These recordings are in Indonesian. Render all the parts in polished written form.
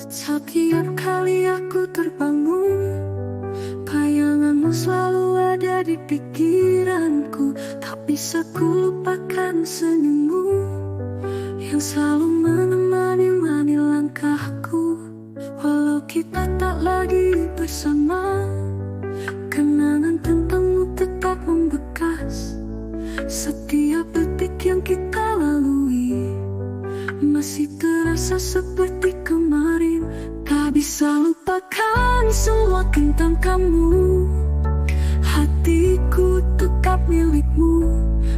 Setiap kali aku terbangun, bayanganmu selalu ada di pikiranku. Tak bisa ku lupakan senyummu yang selalu menemani langkahku. Walau kita tak lagi bersama, kenangan tentangmu tetap membekas. Setiap detik yang kita lalui masih terasa seperti kemarin. Tak bisa lupakan semua tentang kamu. Hatiku tetap milikmu,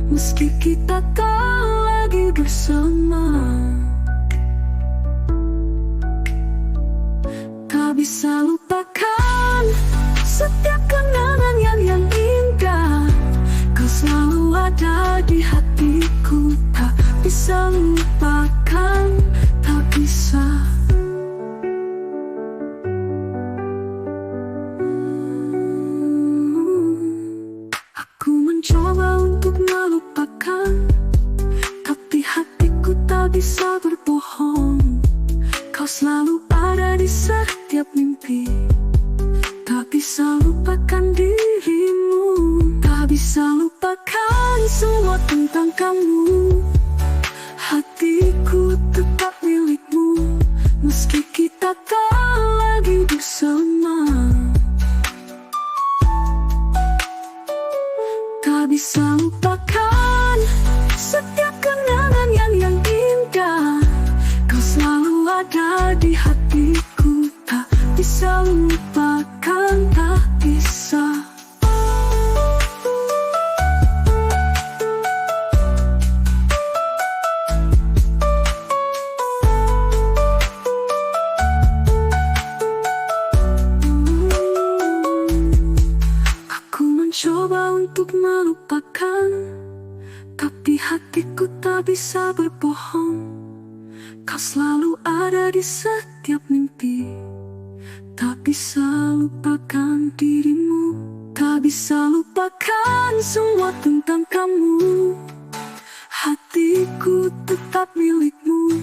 meski kita tak lagi bersama. Tak bisa lupakan setiap kenangan yang indah. Kau selalu ada di hatiku. Tak bisa lupakan, tak bisa. Aku mencoba untuk melupakan, tapi hatiku tak bisa berbohong. Kau selalu ada di setiap mimpi. Tak bisa lupakan dirimu. Tak bisa lupakan semua tentang kamu. Hatiku tetap milikmu, meski kita tak lagi bersama. Tak bisa lupakan setiap kenangan yang indah. Kau selalu ada di hatiku. Tak bisa lupakan, tak bisa. Coba untuk melupakan, tapi hatiku tak bisa berbohong. Kau selalu ada di setiap mimpi. Tak bisa lupakan dirimu. Tak bisa lupakan semua tentang kamu. Hatiku tetap milikmu,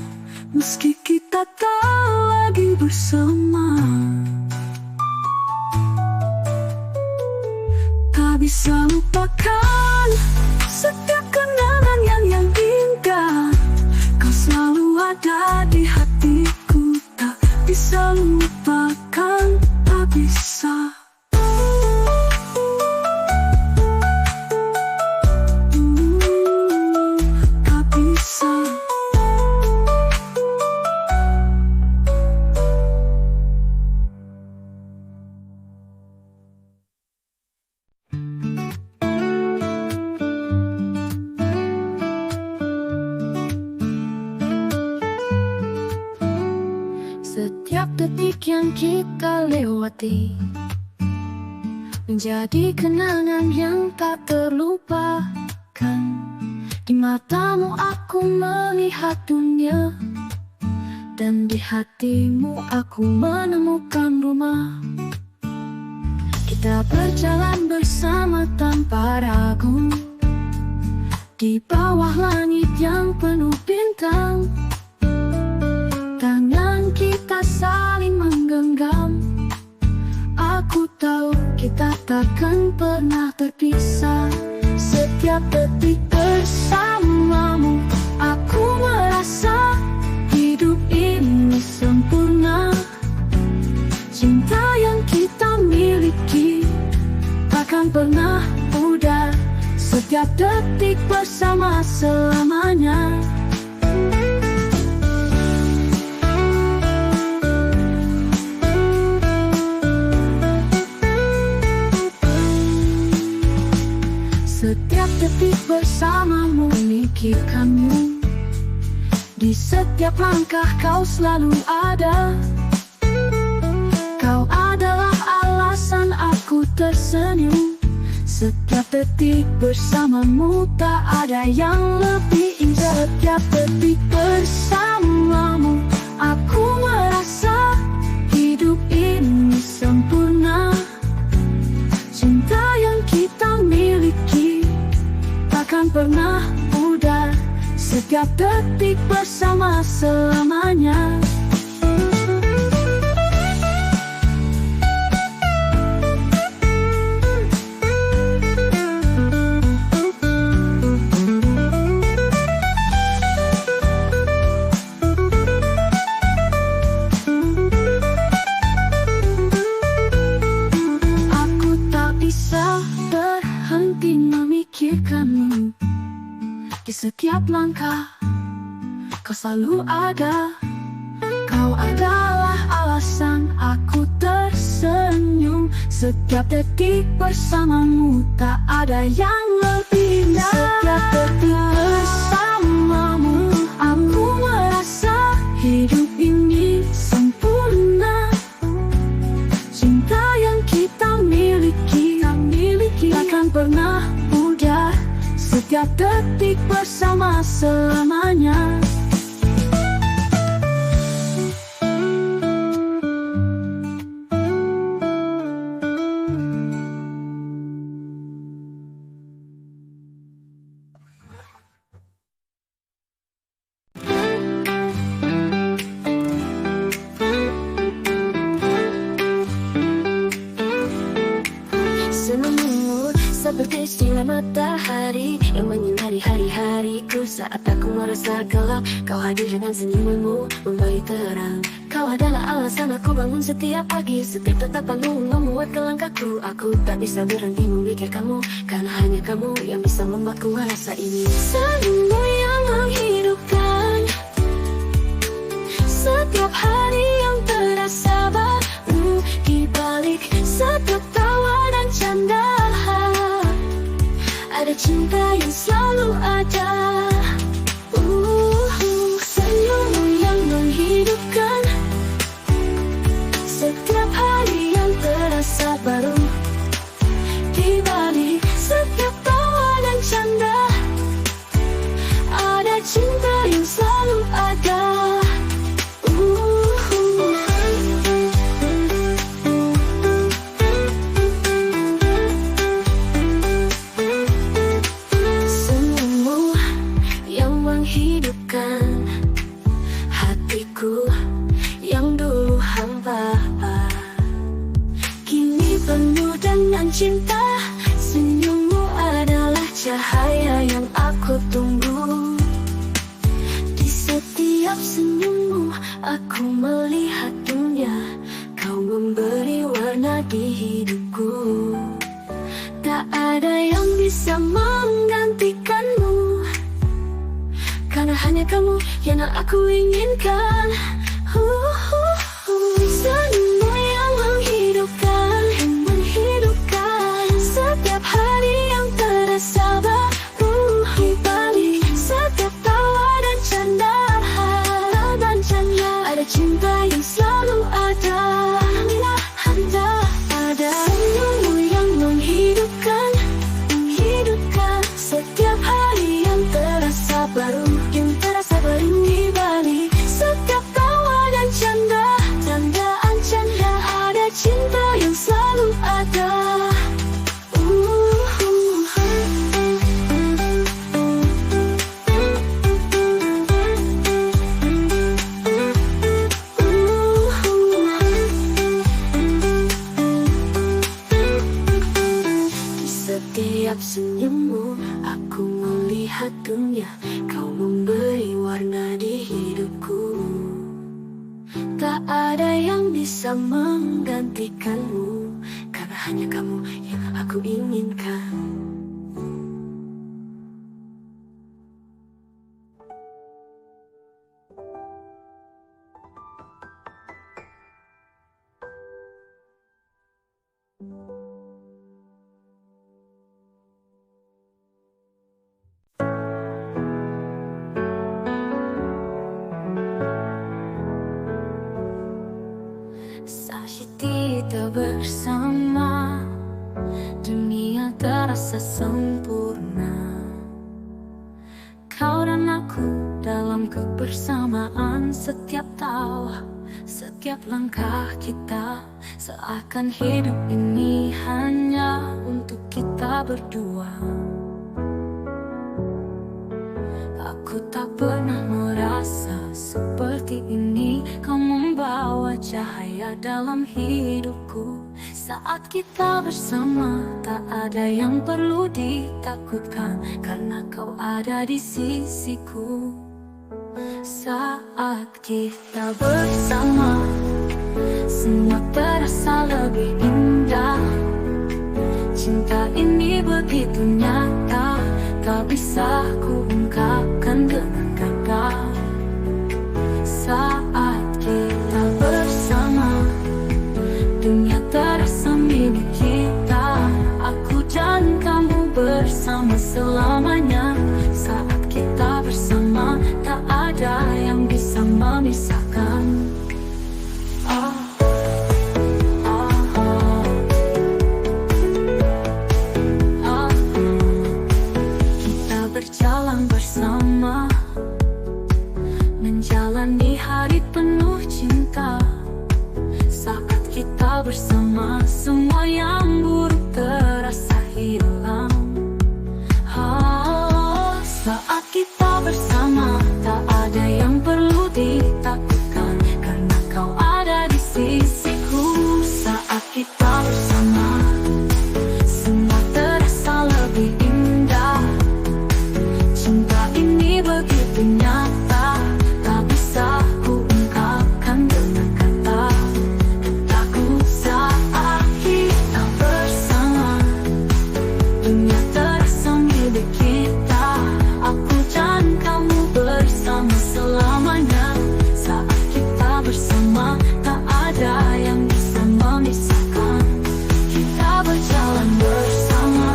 meski kita tak lagi bersama. Tak bisa lupakan setiap kenangan yang indah. Kau selalu ada di hatiku. Tak bisa lupakan, tak bisa. Tak bisa. Setiap detik yang kita lewati menjadi kenangan yang tak terlupakan. Di matamu aku melihat dunia, dan di hatimu aku menemukan rumah. Kita berjalan bersama tanpa ragu di bawah langit yang penuh bintang. Tangan kita saling menggenggam. Aku tahu kita takkan pernah terpisah. Setiap detik bersamamu, aku merasa hidup ini sempurna. Cinta yang kita miliki takkan pernah pudar. Setiap detik bersama selamanya. Setiap detik bersamamu memikirkanmu. Di setiap langkah kau selalu ada. Kau adalah alasan aku tersenyum. Setiap detik bersamamu tak ada yang lebih indah. Setiap detik bersamamu aku merasa hidup ini sempurna. Cinta yang kita miliki takkan pernah pudar. Setiap detik bersama selamanya. hadirkanmu di setiap langkah. Kau selalu ada, kau adalah alasan aku tersenyum. Setiap detik bersamamu tak ada yang lebih indah. Setiap detik bersamamu aku merasa hidup ini sempurna. Cinta yang kita miliki takkan pernah pudar. Setiap detik bersama selamanya. Senyummu seperti sinar matahari yang menyinari hari-hariku. Saat aku merasa gelap, kau hadir dengan senyummu memberi terang. Kau adalah alasan aku bangun setiap pagi. Setiap tatapanmu menguatkan langkahku. Aku tak bisa berhenti memikirkanmu, karena hanya kamu yang bisa membuatku merasa ini. Senyummu yang menghidupkan setiap hari yang terasa baru. Di balik setiap tawa dan canda ada cinta yang selalu ada. Senyummu yang menghidupkan setiap hari yang terasa baru. Di balik setiap tawa dan canda ada cinta yang selalu ada. Hidupkan hatiku yang dulu hampa, kini penuh dengan cinta. Senyummu adalah cahaya yang aku tunggu. Di setiap senyummu aku melihat dunia. Kau memberi warna di hidupku. Tak ada yang bisa menggantikanmu, karena hanya kamu yang aku inginkan. Senyummu yang menghidupkan setiap hari yang terasa baru. Di balik setiap tawa dan canda ada cinta yang selalu ada. Senyummu yang menghidupkan setiap hari yang terasa baru. Di balik setiap tawa dan canda ada cinta yang selalu ada. Di setiap senyummu aku melihat dunia. Kau memberi warna di hidupku. Tak ada yang bisa menggantikanmu, karena hanya kamu yang aku inginkan. Saat kita bersama, dunia terasa sempurna. Kau dan aku dalam kebersamaan. Setiap tawa, setiap langkah kita, seakan hidup ini hanya untuk kita berdua. Aku tak pernah merasa seperti ini. Kau membawa cahaya dalam hidupku. Saat kita bersama, tak ada yang perlu ditakutkan, karena kau ada di sisiku. Saat kita bersama, semua terasa lebih indah. Cinta ini begitu nyata. tak bisa ku ungkapkan dengan kata. Saat kita bersama, dunia terasa milik kita. Aku dan kamu bersama selamanya. Saat kita bersama, tak ada yang bisa memisahkan. Kita berjalan bersama, menjalani hari penuh cinta. Saat kita bersama, semua yang buruk terasa hilang. Saat kita bersama, tak ada yang perlu ditakutkan, karena kau ada di sisiku. Saat kita bersama, semua terasa lebih indah. Cinta ini begitu nyata, tak bisa ku ungkapkan dengan kata. Takut saat kita bersama, dunia terasa milik kita. Aku dan kamu bersama selamanya. Saat kita bersama, tak ada yang bisa memisahkan. Kita berjalan bersama,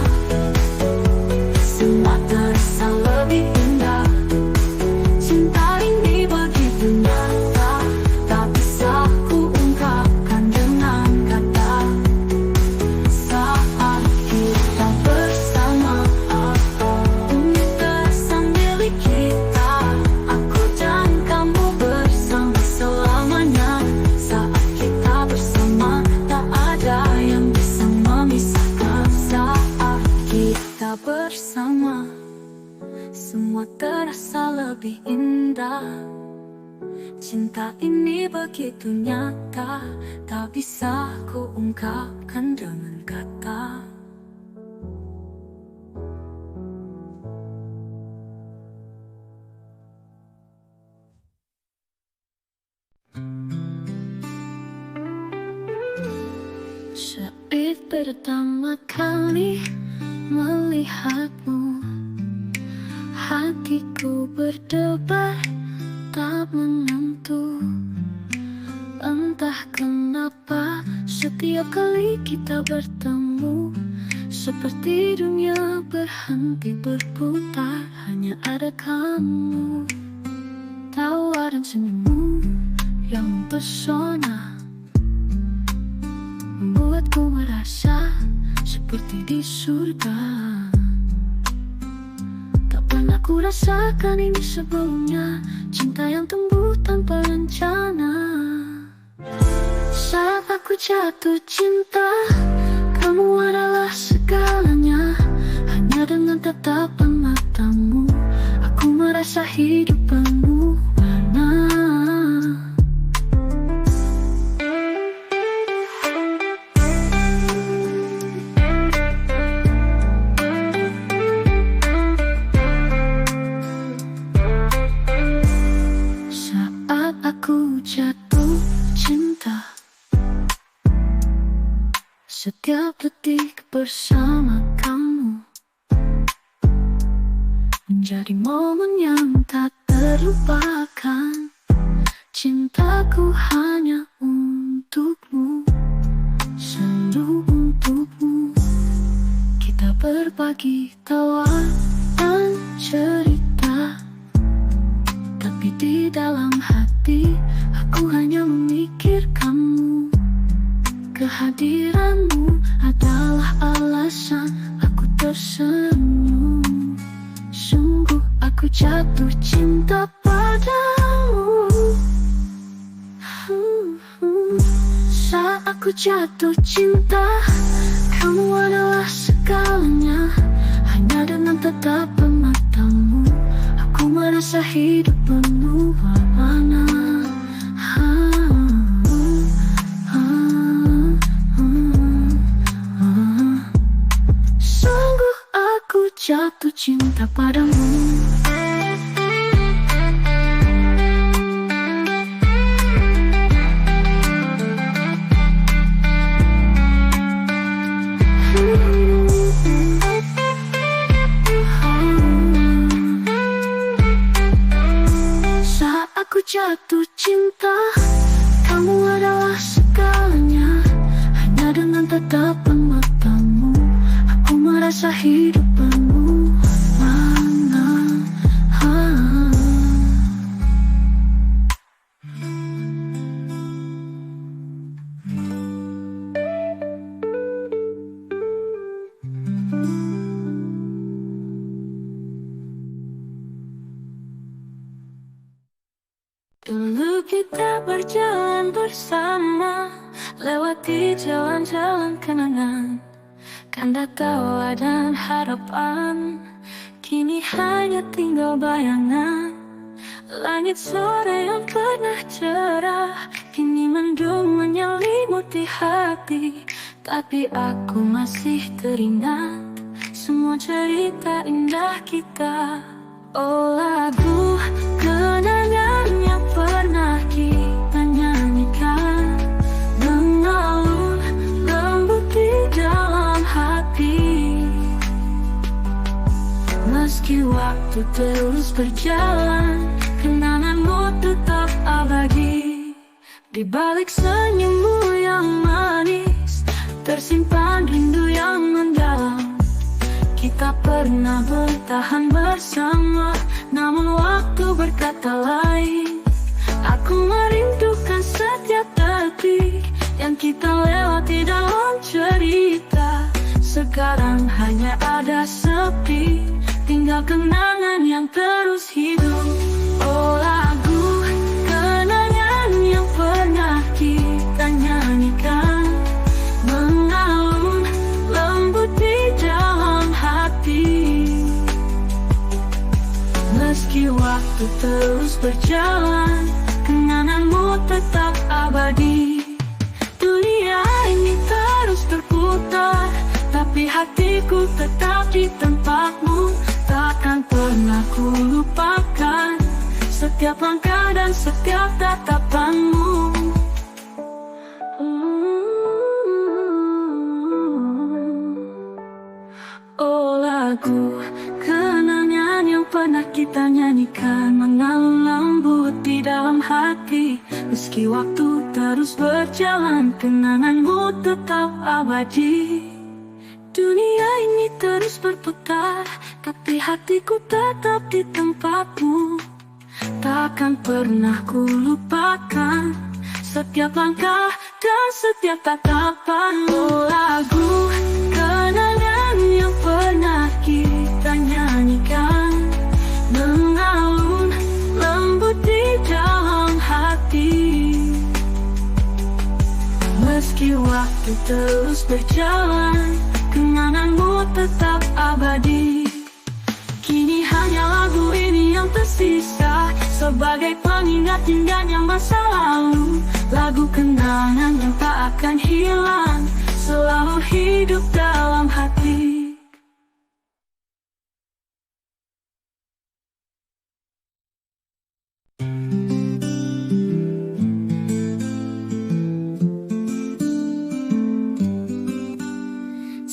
semua terasa lebih indah. Cinta ini begitu nyata, tak bisa ku ungkapkan dengan kata. Saat kita bersama, dunia terasa milik kita. Aku dan kamu bersama selamanya. Saat kita bersama, tak ada yang bisa memisahkan. Saat kita bersama, semua terasa lebih indah. Cinta ini begitu nyata, tak bisa ku ungkapkan dengan kata. Saat pertama kali melihatmu, hatiku berdebar tak menentu. Entah kenapa setiap kali kita bertemu, seperti dunia berhenti berputar. Hanya ada kamu, tawa dan senyummu yang mempesona, membuatku merasa seperti di surga. Tak pernah ku rasakan ini sebelumnya, cinta yang tumbuh tanpa rencana. Saat aku jatuh cinta, kamu adalah segalanya. Hanya dengan tatapan matamu, aku merasa hidup penuh warna. Saat aku jatuh cinta, setiap detik bersama kamu menjadi momen yang tak terlupakan. Cintaku hanya untukmu, selalu untukmu. Kita berbagi tawa dan cerita, tapi di dalam hati aku hanya memikirkanmu. Kehadiranmu adalah alasan aku tersenyum. Sungguh aku jatuh cinta padamu. Saat aku jatuh cinta, kamu adalah segalanya. Hanya dengan tatapan matamu, aku merasa hidup penuh warna. Sungguh aku jatuh cinta padamu. jatuh cinta. Kamu adalah segalanya. Hanya dengan tatapan matamu aku merasa hidup penuh makna. Dulu kita berjalan bersama, lewati jalan-jalan kenangan, kanda tawa dan harapan. Kini hanya tinggal bayangan. Langit sore yang pernah cerah kini mendung menyelimuti hati. Tapi aku masih teringat semua cerita indah kita. Oh, lagu kenangan yang pernah kita nyanyikan mengalun lembut di dalam hati. Meski waktu terus berjalan, kenanganmu tetap abadi. Di balik senyummu yang manis tersimpan rindu yang mendalam. Kita pernah bertahan bersama, namun waktu berkata lain. Aku merindukan setiap detik yang kita lewati dalam cerita. Sekarang hanya ada sepi, tinggal kenangan yang terus hidup. Oh, lagu kenangan yang pernah kita nyanyikan mengalun lembut di dalam hati. Meski waktu terus berjalan, kenanganmu tetap abadi. Dunia ini terus berputar, tapi hatiku tetap di tempatmu. Takkan pernah ku lupakan setiap langkah dan setiap tatapanmu. Oh, lagu kenangan yang pernah kita nyanyikan mengalun lembut di dalam hati. Meski waktu terus berjalan, kenanganmu tetap abadi. Dunia ini terus berputar, tapi hatiku tetap di tempatmu. Takkan pernah ku lupakan setiap langkah dan setiap tatapan. Oh, lagu kenangan yang pernah kita nyanyikan mengalun lembut di dalam hati. Meski waktu terus berjalan, kenanganmu tetap abadi. Kini hanya lagu ini yang tersisa sebagai pengingat indahnya masa lalu. Lagu kenangan yang tak akan hilang, selalu hidup dalam hati.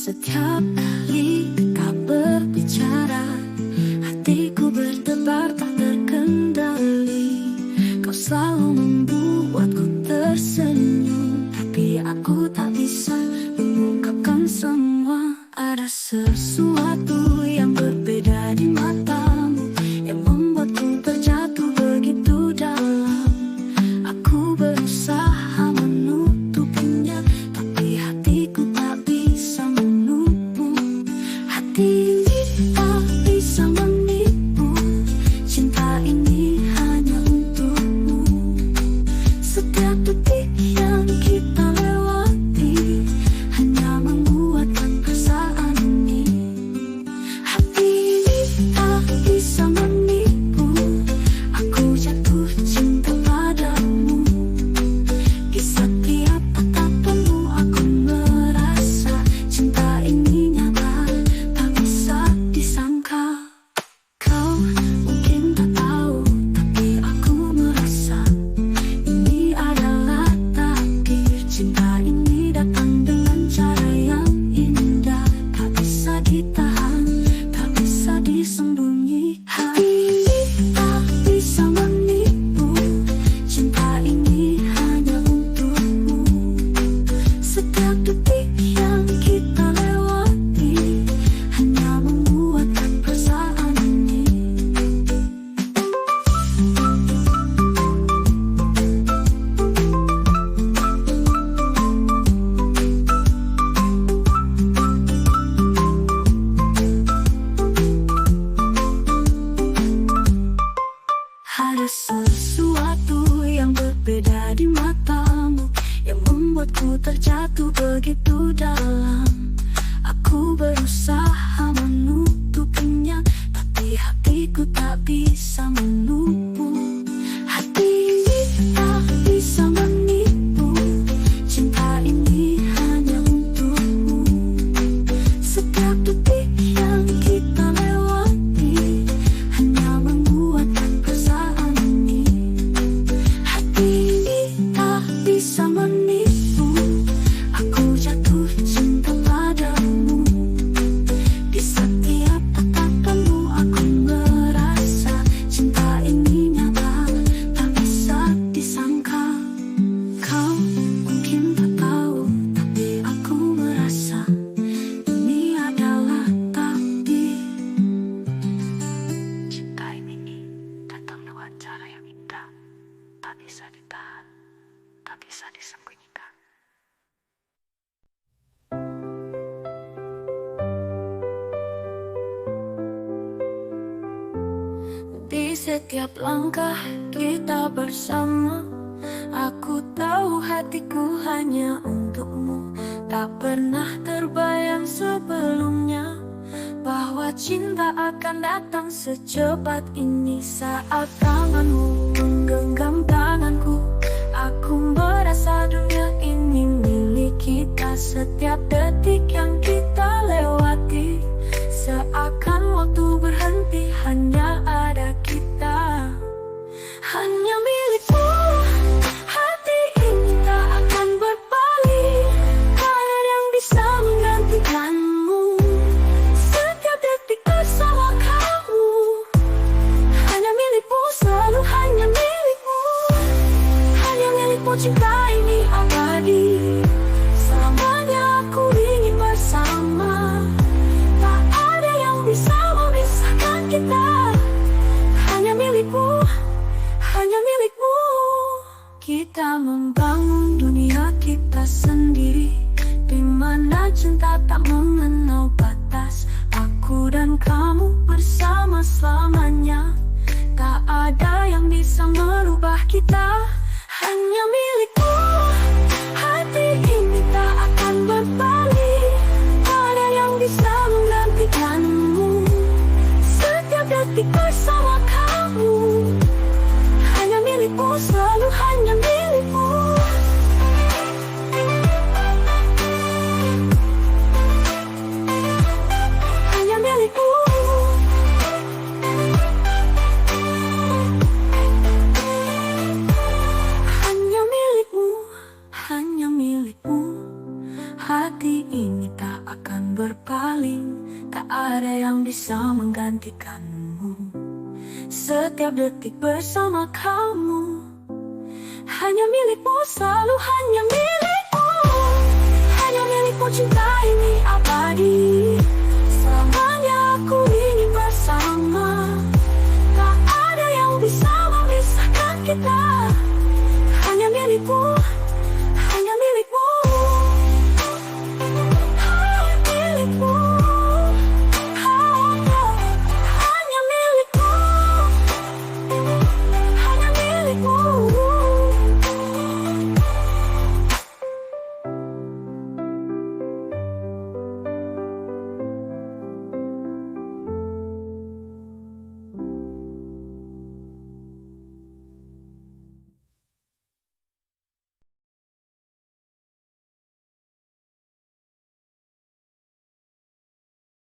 Setiap kali kau berbicara, hatiku berdebar tak terkendali. Kau selalu membuatku tersenyum, tapi aku tak bisa mengungkapkan semua. Ada sesuatu yang berbeda di matamu yang membuatku terjatuh begitu dalam. Aku berusaha menutupinya, tapi hatiku tak bisa menutup. Hati ini tak bisa menipu, cinta ini hanya untukmu. Setiap detik yang kita lewati hanya menguatkan perasaan ini. Hati ini tak bisa menipu, aku jatuh cinta padamu. Di setiap tatapanmu aku merasa cinta ini nyata, tak bisa disangka. Kau mungkin tak tahu, tapi aku merasa ini adalah takdir. Cinta ini datang dengan cara yang indah, tak bisa ditahan, tak bisa disembunyi. Hati ini tak bisa menipu, begitu dalam. Aku berusaha menutupinya, tapi hatiku tak bisa menipu. Hati ini tak bisa menipu. Cinta ini hanya untukmu. Setiap detik yang kita lewati hanya menguatkan perasaan ini. Hati ini tak bisa menipu. Aku jatuh cinta padamu. Di setiap tatapanmu aku merasa cinta ini nyata, tak bisa disangka. Kau mungkin tak tahu, tapi aku merasa ini adalah takdir. Cinta ini datang lewat cara yang indah, tak bisa ditahan, tak bisa disembunyikan. Di setiap langkah kita bersama, aku tahu hatiku hanya untukmu. Tak pernah terbayang sebelumnya bahwa cinta akan datang secepat ini. Saat tanganmu menggenggam tanganku, aku merasa dunia ini milik kita. Setiap detik yang kita lewati seakan waktu berhenti, hanya ada kita, hanya milikmu. Hati ini tak akan berpaling, tak ada yang bisa menggantikanmu. Setiap detik bersama kamu hanya milikmu, selalu hanya milikmu. Hanya milikmu, cinta ini abadi. Selamanya aku ingin bersama, tak ada yang bisa memisahkan kita. Hanya milikmu, hanya milikmu. Kita membangun dunia kita sendiri, di mana cinta tak mengenal batas. Aku dan kamu bersama selamanya, tak ada yang bisa merubah kita. Hanya milikmu. Hati ini tak akan berpaling, tak ada yang bisa menggantikanmu. Setiap detik bersama kamu hanya milikmu, selalu hanya milikmu. Hanya milikmu. Hanya milikmu, hanya milikmu. Hati ini tak akan berpaling, tak ada yang bisa menggantikanmu. Setiap detik bersama kamu hanya milikmu, selalu hanya milikmu. Hanya milikmu, cinta ini abadi. Selamanya aku ingin bersama, tak ada yang bisa memisahkan kita.